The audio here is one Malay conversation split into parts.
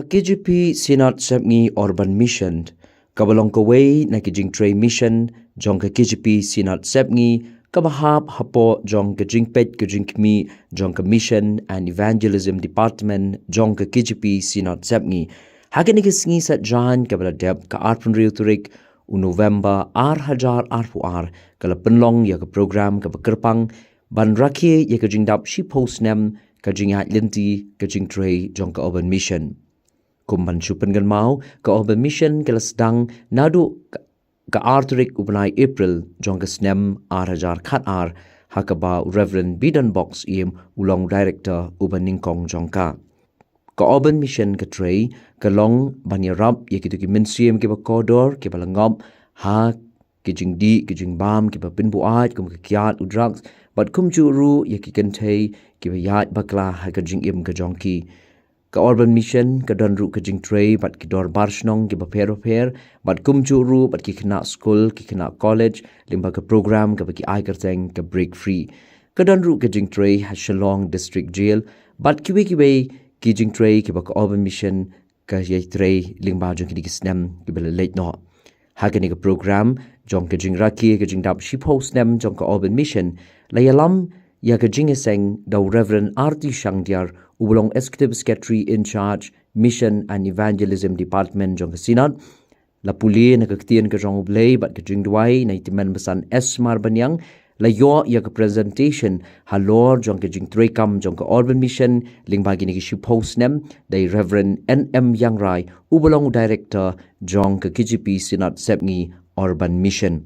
KGP Sinat Sepngi Urban Mission kabalong kaway na kijing Tray Mission jong ka KGP Sinat Sepngi kabahap hapo jong ka jingpet ka jingkmi jong ka Mission and Evangelism Department jong ka KGP Sinat Sepngi hagan ikisingi sa Jan kabala deb ka arpun riu turik u November hajar arpuar kala penlong ya ka program ka bekerpang ban rakye ya ka jingdap shi post nem ka jingat linti ka jing Tray jong ka Urban Mission kumban supan gan mau ka Urban Mission kala sedang nadu ka arturik upanai April jong ka snem hajar khat hakaba Reverend Bidan Box im ulong director uban ningkong jong ka Urban Mission ka Tray ka long banyarap yakitu ki minsiam ki ba kodor ki balangop ha ki jing di ki jing bam ki ba pinbuat kum ka kiat u drugs but kum juru yaki kantei ki ba yat bakla ha ka jing im ka jongki ka Urban Mission ka donru ka jing Tray but ki dor barshnong ki ba pero but kum juru but ki kena school ki kena college limba ka program ka ba ki ai karteng ka break free ka donru ka jing Tray ha Shillong district jail but ki ki jing Tray ki ba ka Urban Mission ka yai Tray limba jong ki snem ki ba late no ha ka ni ka program jong ka jing raki ka jing dap shi post nem jong ka Urban Mission la yalam ya ka jing seng da Reverend Arti Shangdiar ubulong executive secretary in charge Mission and Evangelism Department jong ka Sinat la puli na kaktian ka jong ublay bat ka jing duway na itiman basan Esmar Banyang la yo ya ka presentation halor jong ka jing Tray kam jong ka Urban Mission lingbagi ni ki post nem day Reverend NM Yangrai ubulong director jong ka KGP Sinat Sepngi Urban Mission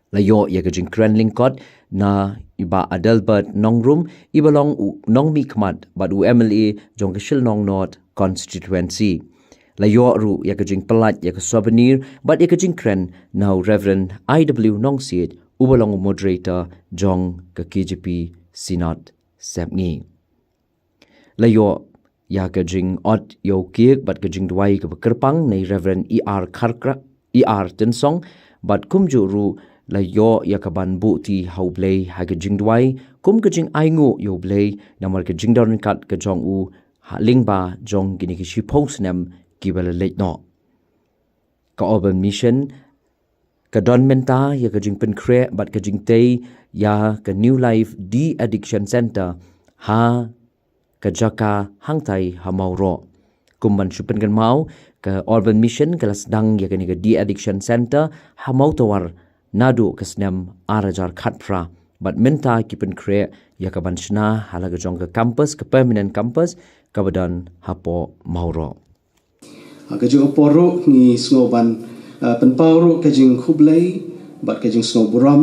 layo ya ka jing krenling kot na iba Adelbert Nongrum ibalong nong mikmat but MLA jong ka Shillong North constituency layo ru ya ka jing pelat ya ka souvenir but ya ka jing kren now Reverend IW Nongsit ubalong moderator jong ka KGP Sinat Sepngi layo ya ka jing ot yo kiek but ka jing duai ka bekerpang nei Reverend Kharkra Tensong but kumju ru la yo ya ka ban bu ti hau blay ha ka jing duai kum ka jing aingu yo blay namar ka jing don kat ka jong u ha lingba jong gini ki shi post nem ki bala late no ka Urban Mission ka don menta ya ka jing pen kre but ka jing tay ya ka New Life De-Addiction Center ha ka jaka hangtai ha mauro kumban supen kan mau ka Urban Mission kelas dang ya ka ni ka De-Addiction Center ha mau tawar nadu kasnem arajar khatpra but menta kipen kre ya ka banshna halaga jong ka campus ka permanent campus ka badan hapo mauro ka jing oporo ni sngoban penpauro ka jing khublai bat ka jing snoburam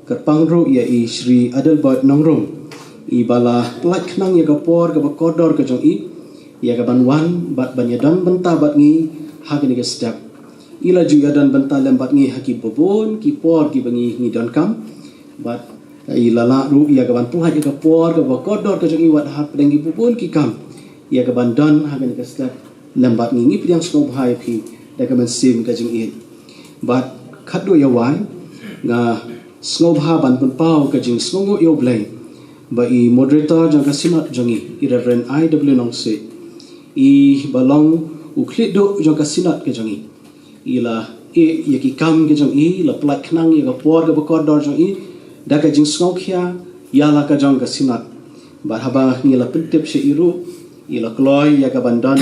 ka pangro ya i Shri Adelbert Nongrum i bala plak nang ya ka por ka kodor ka jong i ya ka banwan bat banyadan benta bat ngi ha ka ni ka step ila juga dan bentar lembat ngi haki bobon ki por ki bangi ngi don kam bat ila la ru ia ka ban puhat ka por ka kodor ka jong iwat hat pedang ki bobon ki kam ia ka ban don ha ka step lembat ngi piang snob hai pi da ka ban sim ka jong i bat khadu ya wai nga snob ha ban pun pau ka jing snongo yo blai ba I moderator jang ka Sinat jong i Reverend IW Nongse I balong uklit do jang ka Sinat ka jong i ila yaki kam ke jong I la plak nang ya ka por ka kodor jong I da ka jing snokya ya la ka jong ka Sinat ba haba ngi la pentep she iru ila kloy ya ka bandan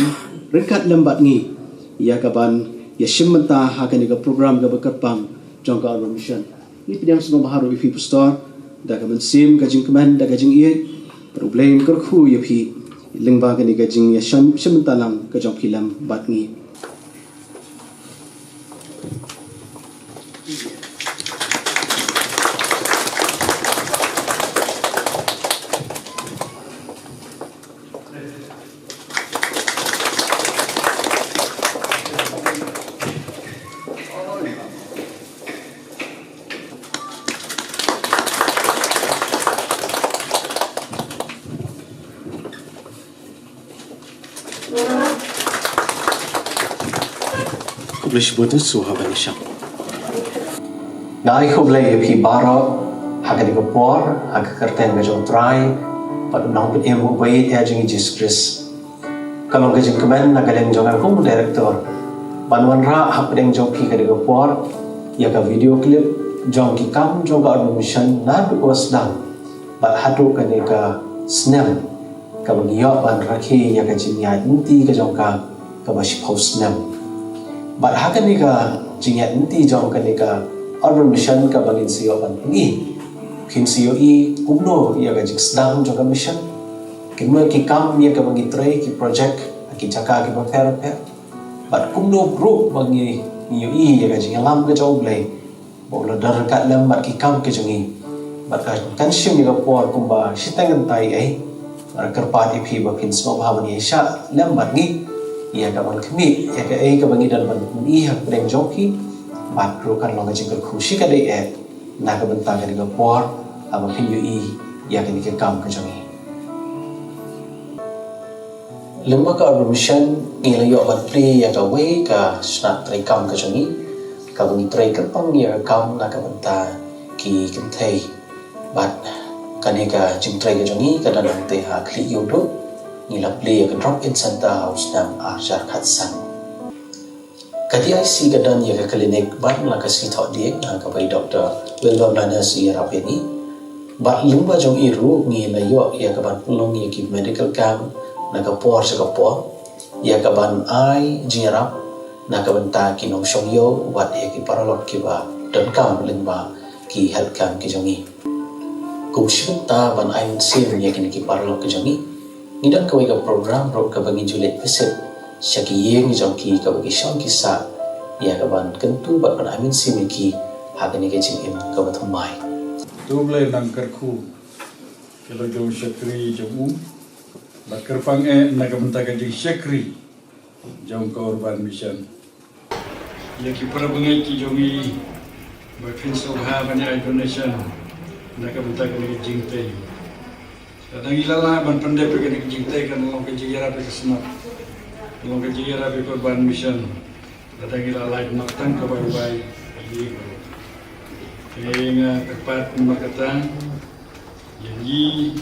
ringkat lembat ngi ya ka ban ya shimenta ha ka ni ka program ka bekapang jong ka Urban Mission ni piang sno baharu ifi pastor da ka ban sim ka jing command da ka jing I problem kar khu ya phi lingba ka ni ka jing ya shimenta lang ka jong kilam bat ngi Publish butuh suha banisha. Nai ko blay pi baro haga di ko por haga kerten ga jong try pat nang pin emu wait ya jing Jesus Christ Kalau ke jengkemen nak kadang jangan kum director. Banwan ra hap deng joki ke degapor ya ka video clip jong ki kam jong ka mission na was dang. Bat hatu ka ni ka snap ka bangyo ban rakhi ya ka jinya inti ka jong ka bashi post snap. Bat hakan ni ka jinya inti jong ka ni ka urban mission ka bangin siyo ban pengi. Kin siyo I kumno ya ka jik sedang jong ka mission. Kimma ki kam ya ka bangi tray ki project ki jaka ki therapy bat kumno group bangi niyo I ya ka jing lam ka job lay bola dar ka lam bat ki kam ka jongi bat kan shim ni ka por kumba shitang tai ai kerpat ipi bakin semua bahawan ni sha lam bat ni ya ka ban kmi ya ka ai ka bangi dan ban I ha breng joki bat ro kan long ka jing ka khushi ka dei e na ka ban ta ka ka por aba pin yo I ya ka ni ka kam ka jongi lemba ka mission ngila yo ban play ya ka way ka snap tray kam ka jongi ka bangi tray ka pang ya kam na ka banta ki kentei bat kani ka jing tray ka jongi ka danang te ha kli yo do ngila play ya ka drop in center house nam arjar khatsan kadi IC ka dan ya ka klinik bat la ka si thot dia na ka bai doctor William Lana si rapeni bat lemba jong iru ngila yo ya ka ban pulong ya ki medical camp nakapor sa kapor ya kaban ai jingarap nakabanta kinong shongyo wat ya ki paralot ki ba dan kam lingba ki health camp ki jongi kum shunta ban ai sim ya ki paralot ki jongi ngidan kawai ka program ro ka bangi julet visit syaki yeng jong ki ka bagi shong ki sa ya kaban kentu bat ban ai sim ki hagani ke jing im ka bathumai tu boleh nangkar ku kalau jom syakri jamu bakar pang nagamenta ka jing syakri jong ka urban mission ya ki para bangai ki jongi bakin sobha banya donation nagamenta ka jing te kadang ilala ban pandai ka jing te kan long ka jira pe kesnap long ka jira pe urban mission kadang ilala nak tang ka bai Kaya tepat makatan Yangi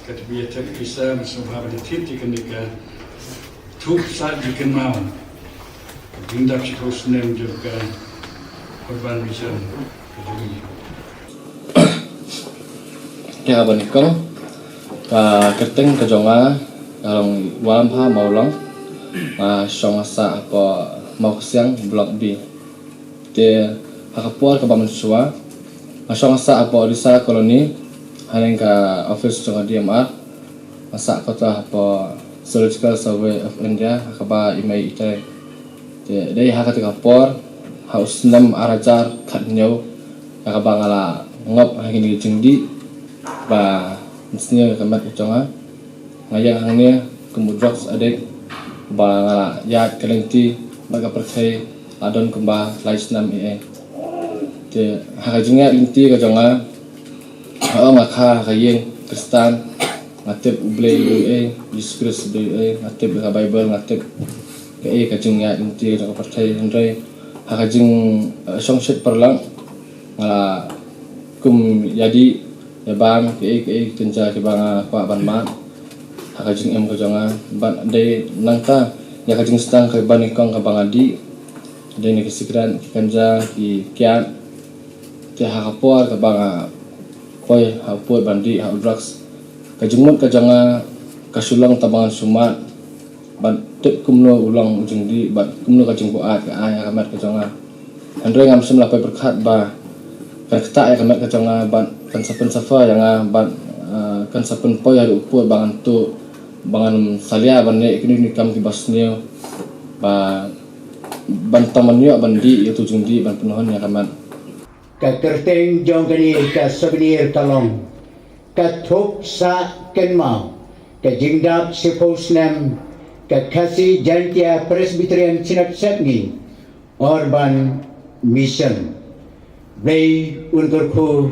Katbiatan kisah Masumha Badatit Dikanika Tup saat dikan mau Bindap sikos nem juga Korban mission Kajungi Ya banikong Kerting kajonga Kalong walam ha maulang Syong asa apa Mau kesiang blok B Dia Hakapuar ke Bamansua Masyong asa apa Risa koloni Haling ka office jonga DMR Masa kota apa Zoological Survey of India Hakaba imay itay Day hakat kapor Haus 6 arajar katnyaw Hakaba ngala ngop hangin jengdi Ba Mestinya kamat jonga Ngayang hangnya Kemudroks adik Ba ngala yad kalenti Baga percaya Adon kembah Lais 6 Hakajinga inti ka jonga ngakha kayeng Kristan ngatip ublay Yesus ngatip ka Bible ngatip kajinga inti ka percaya ndai hakajing songset perlang ngala kum jadi yabang tenja ke banga kwa banmat hakajing ka jonga ban dai nangka ya kajing stang ka banikong ka bangadi dai ni kesikran kanja ki kian Dia hakapor ke banga koi hapur bandi hap drugs kajumut kajanga kasulang tabangan sumat ban tip kumno ulang ujung di ban kumno kajung buat ke ay kamat kajanga andre ngam sem lapai berkat ba kan kata ya kamat kajanga ban kan sapen safa yang ban kan sapen poy ada upur bangan tu bangan salia bande kini kam ki basnio ba ban tamanyo bandi itu ujung di ban penuhan ya kamat ka kerteng jong kani ka souvenir talong ka thup sa kenmau ka jingdap si posnam ka kasi jantia presbyterian chinak satngi urban mission blay unkur khu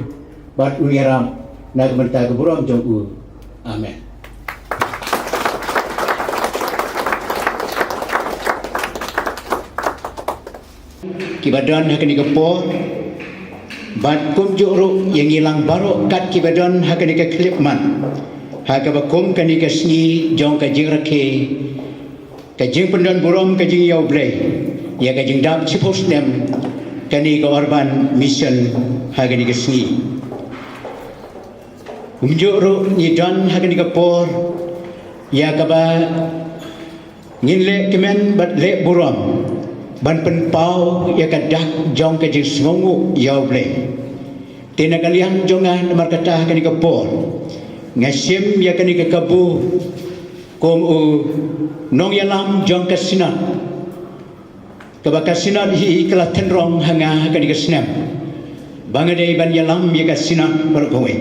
bat unyaram nagmenta ka buram jong u amen kibadan hakani ka po Bat kum juru yang hilang baru kat kibadan hakanika klipman. Hakabakum kanika sni jong ka jingrake kajing pendon burom kajing yau blay ya kajing dap chipos nem kani ka urban mission hagani ka sni umjuro ni don hagani ka por ya ka ba ngin le kemen bat le burom ban pen pau ya ka dak jong kajing sngongu yau blay tina kalian jongan markata hagani ka por ngasim ya kani ka kabu kom u nong yalam jong kasina kabakasina hi kala tenrong hanga kani ka snam bangade ban yalam ya kasina berkowe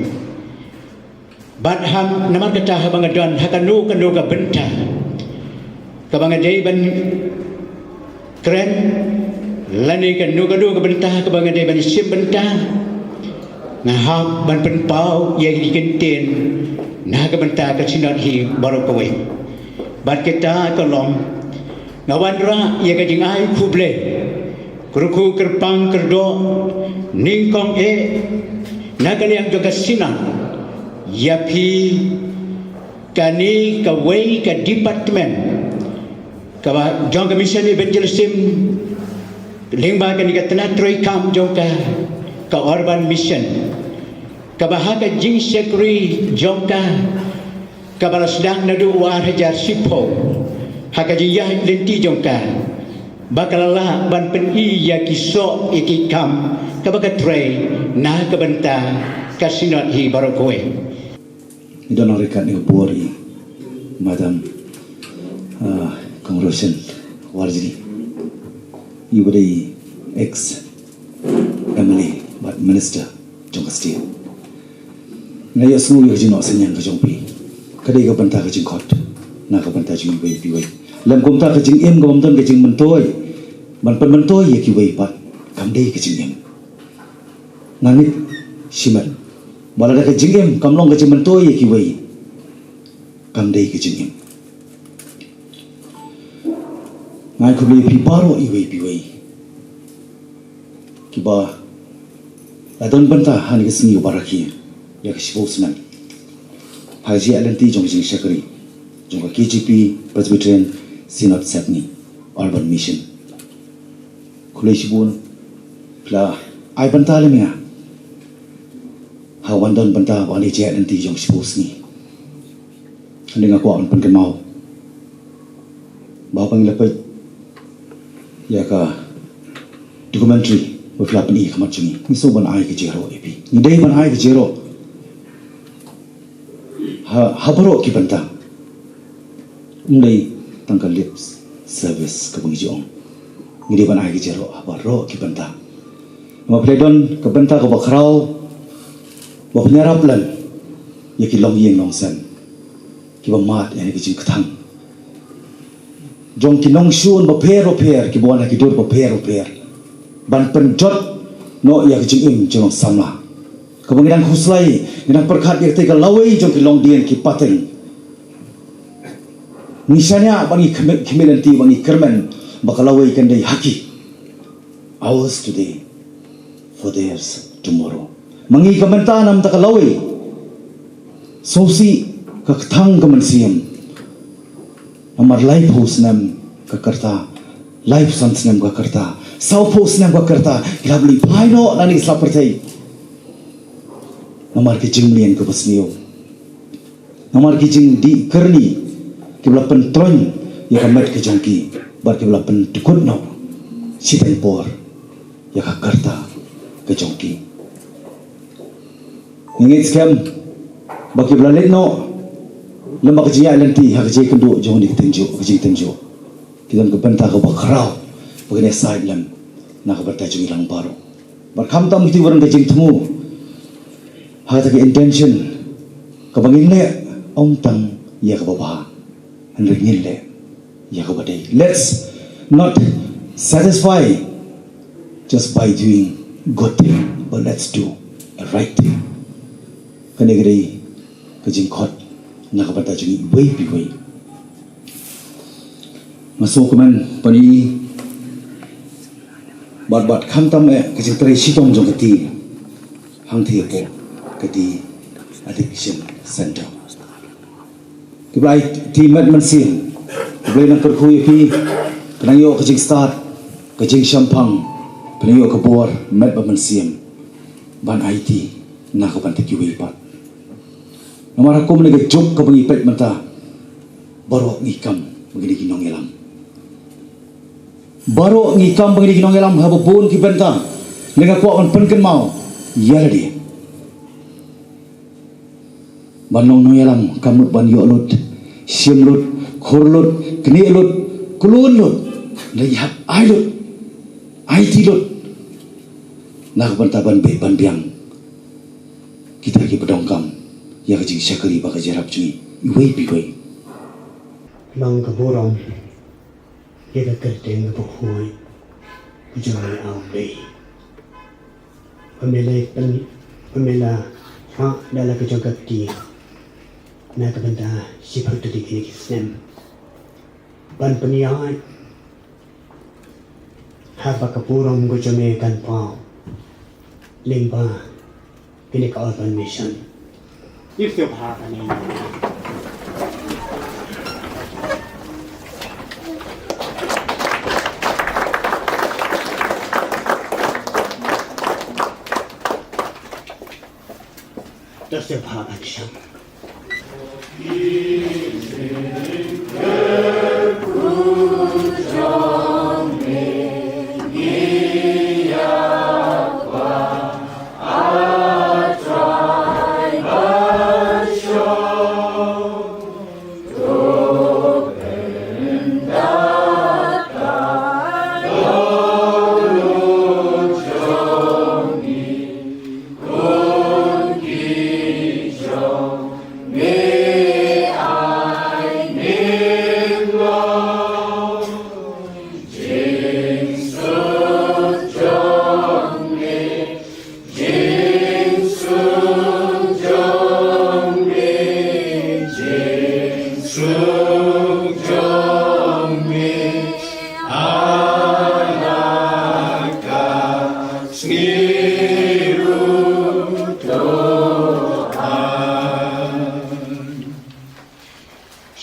bat ham namar kata bangadon hakanu kanu ka benta kabangade ban kren lani kanu kanu ka benta kabangade ban sim benta ngahap ban pen pau ye dikentin nah ka benta ka sinat hi baru kowe bat kita kolom ngawan ra ye ka jing ai kuble kruku kerpang kerdo ningkong na kaliang juga sinat ya pi kani ka wei ka department ka jong ka mission evangelism lingba kani ka tanat troi kam jong ka urban mission kabahaka jing sekri jongka kabala sedang nadu war hajar sipo haka jing yah lenti jongka bakalala ban pen ya kiso iki kam kabaka tray na kabanta kasinot hi barokoe idon rekan ni bori madam congratulation warjini ibadai ex MLA but minister jong state ngaya su yo jino senyang ka jong pi kadai ka banta ka jing khot na ka banta jing bai pi wai lam kum ta ka jing em ka bam ton ka jing mentoi ban pan mentoi ye ki wai pat kam dei ka jing em ngangit simat bala ka jing em kam long ka jing mentoi ye ki wai kam dei ka jing em ngai ku pi paro i wai pi wai ki ba adon banta hani ka singi baraki ya ka sibo sunan haji alanti jong jing shakri jong ka KGP Presbyterian Synod Sapni Urban Mission kulai sibun pla ai banta le mia hawan don banta wali je alanti jong sibo sni andeng aku on pen mau ba pang lepai ya ka documentary befla pen i khamat chungi ni so ban ai ke jero epi ni dei ban ai ke jero habaro ki banta ndai tangka lips service ka bangi jong ni dei ban ai ke jero habaro ki banta ma pledon ka banta ka bakrau wa nyarap lan ye ki long yeng long san ki ba mat ye ki jing kthang jong ki nong shun ba pher ki bon ki dur ba pher ban penjot no ya kecing im jong sama kebanginan khuslai dengan perkhat yang tega lawai jong ki long dien ki paten misalnya bangi kemelanti bangi kermen bakalawai kan dai haki ours today for theirs tomorrow mangi kamenta nam takalawai sosi kaktang kamansiam amar life house nam kakarta life sans nam kakarta Saupos nam kakarta ilabli paino nani slapertai namar ki jingmien ke basnio namar ki jing di kerni ki bla pentron ya kamat ke jangki bar ki bla pentukun no sipai por ya kakarta ke jangki ngit skam baki bla letno lembak jia lanti hak je kendu jong di tenjo ke jing tenjo kidan ke benta ke bakrau begini side lam nak bertajuk ilang baru berkam tam kita orang kajing temu hata ke intention kabangin le om tang ya ka baba handringin le ya ka badai let's not satisfy just by doing good thing but let's do a right thing kane gari kajing khot nak bertajuk wei pi wei masuk keman pani bat kham tam e kajing trai sitong jong kati hang thi po kati addiction center kibai ti mat man sin Boleh nak kerku yapi, kenang yo kejing start, kejing syampang, kenang yo kebor, met baman siam, ban IT, nak ban tekiwi pat. Nomor aku menega jok ke pengipet mata, baru ngikam begini ginong elam. Baru ngikam begini ginong elam, habubun ki benta, nega kuat kan penken mau, ya dia. Banong no elam, kamu ban yo lut, siam lut, khur lut, keni lut, kulun lut, lehat ai lut, IT lut, nak benta ban be ban biang. Kita lagi berdongkam, ya kejing syakari baka jarap cui, iwei piwei. Long keborong, kita kerteng kebuhui, jangan awai. Pemela, hak dalam kejangkap dia. Nak benda sifat tadi kini kisnem. Ban peniai, haba keborong gojame kan pau, limba, kini urban mission. Itu apa ni? Das ist der Paradigm.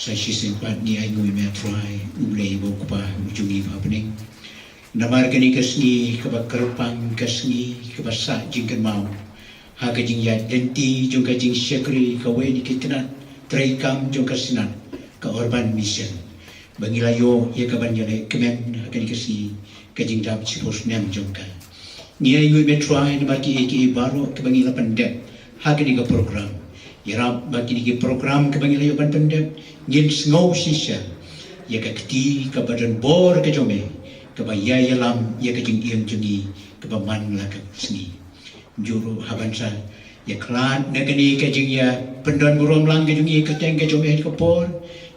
Saya simpan ni ai ngui me try ulei bo kupa ujungi ba pening namar kani kasni ke bakarpang kasni ke basa jingkan mau ha ka jing ya denti jong ka jing syakri ka we ni kitna traikam jong ka sinan ka urban mission bangilayo ye ka banjale kemen kani kasni ka jing dap chipos nem jong ka ni ai ngui me try namar ki baro ke bangila pandek ha kani ka program Yarab bagi ni program kebangilayo ban pendek ngin ngau sisa ya ka kti ka badan bor ka jome ka bayaya lam ya ka jing iang jungi ka baman la ka sni juru habansa ya klan negani ka jing ya pendon burom lang ka jungi ka teng ka jome ka por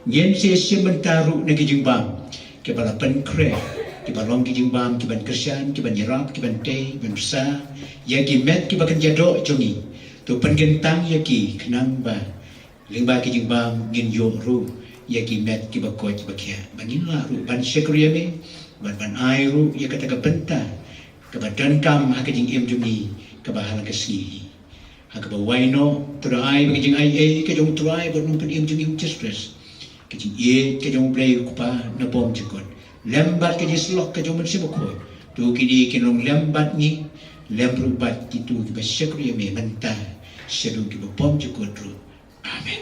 ngin sisa mentaru negi jing bam ke bala pen kre ke balong ki jing bam ki ban kersian ki ban yarab ki ban te ban sa ya ki met ki bakan jado jungi tu penggentang yaki kenang ba lingba ki jing bam ngin yo ru yaki met ki bakoi ki bakia bangin la ru ban syakriya me ban ai ru ya kata ka benta ka badan kam ha ka jing em jumi ka bahala ka si ha ka bawaino tu ai ki jing ai ka jong tu ai ban kan em jumi stress ki jing ye ka jong play ku pa na bom jikot lembat ka jislok ka jong sibukoi tu ki di kinong lembat ni lembrubat itu ki ba syakriya me menta Shadow ki bom jikot ru amen.